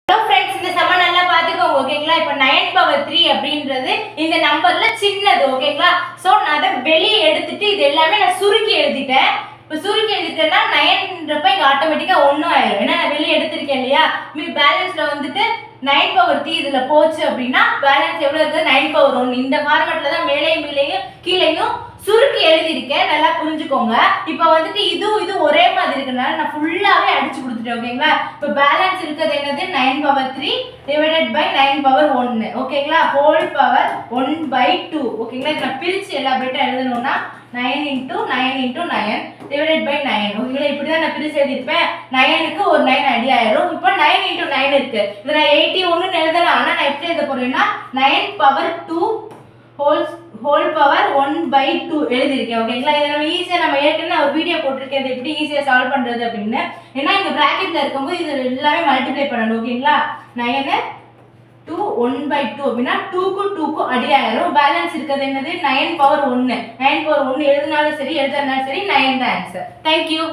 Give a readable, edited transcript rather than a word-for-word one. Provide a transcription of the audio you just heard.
Hello friends, இந்த சம்ம நல்லா பார்த்துக்கோங்க ஓகேங்களா. இப்போ 9 பவர் 3 அப்படின்றது இந்த நம்பர்ல சின்னது ஓகேங்களா. ஸோ நான் அதை வெளியே எடுத்துட்டு இது எல்லாமே நான் சுருக்கி எழுதிட்டேன். இப்போ சுருக்கி எழுதிட்டேன்னா 9ன்றப்ப இங்கே ஆட்டோமேட்டிக்காக 1 ஆயிடும். ஏன்னா நான் வெளியே எடுத்திருக்கேன் இல்லையா. பேலன்ஸில் வந்துட்டு 9 பவர் 3 இதில் போச்சு அப்படின்னா பேலன்ஸ் எவ்வளோ இருக்குது? 9 பவர் 1. இந்த ஃபார்மேட்டில் தான் மேலேயும் கீழேயும் சுருக்கி எழுதியிருக்கேன். நல்லா புரிஞ்சுக்கோங்க. இப்போ வந்துட்டு இது ஒரே மாதிரி இருக்கிறதுனால நான் ஃபுல்லாகவே அடிச்சு கொடுத்துட்டேன் ஓகேங்களா. இப்போ பேலன்ஸ் இருக்கிறது என்னது? 9 பவர் 3 டிவைடட் பை 9 பவர் 1 ஓகேங்களா. ஹோல் பவர் 1/2 ஓகேங்களா. இதை நான் பிரித்து எல்லா பிளேட்டும் எழுதணும்னா 9 × 9 × 9 டிவைடட் பை 9 ஓகேங்களா. இப்படி தான் நான் பிரித்து எழுதியிருப்பேன். 9க்கு ஒரு 9 அடி ஆயிரும். இப்போ 9 × 9 இருக்கு. இதை நான் 81 எழுதலாம். ஆனால் நான் எப்படி எழுத போறேன்னா 9 பவர் 2 ஹோல் பவர் 1/2 எழுதியிருக்கேன் ஓகேங்களா. இதை நம்ம ஈஸியாக நம்ம ஏற்கனவே ஒரு வீடியோ போட்டிருக்கேன் இது எப்படி ஈஸியாக சால்வ் பண்ணுறது அப்படின்னு. ஏன்னா இந்த ப்ராக்கெட்டில் இருக்கும்போது இது எல்லாமே மல்டிப்ளை பண்ணணும் ஓகேங்களா. 9 2 1/2 அப்படின்னா 2க்கும் அடி ஆயிரும். பேலன்ஸ் இருக்கிறது என்னது? 9 பவர் 1. 9 பவர் 1 எழுதினாலும் சரி எழுதினாலும் சரி 9 தான் ஆன்சர். தேங்க்யூ.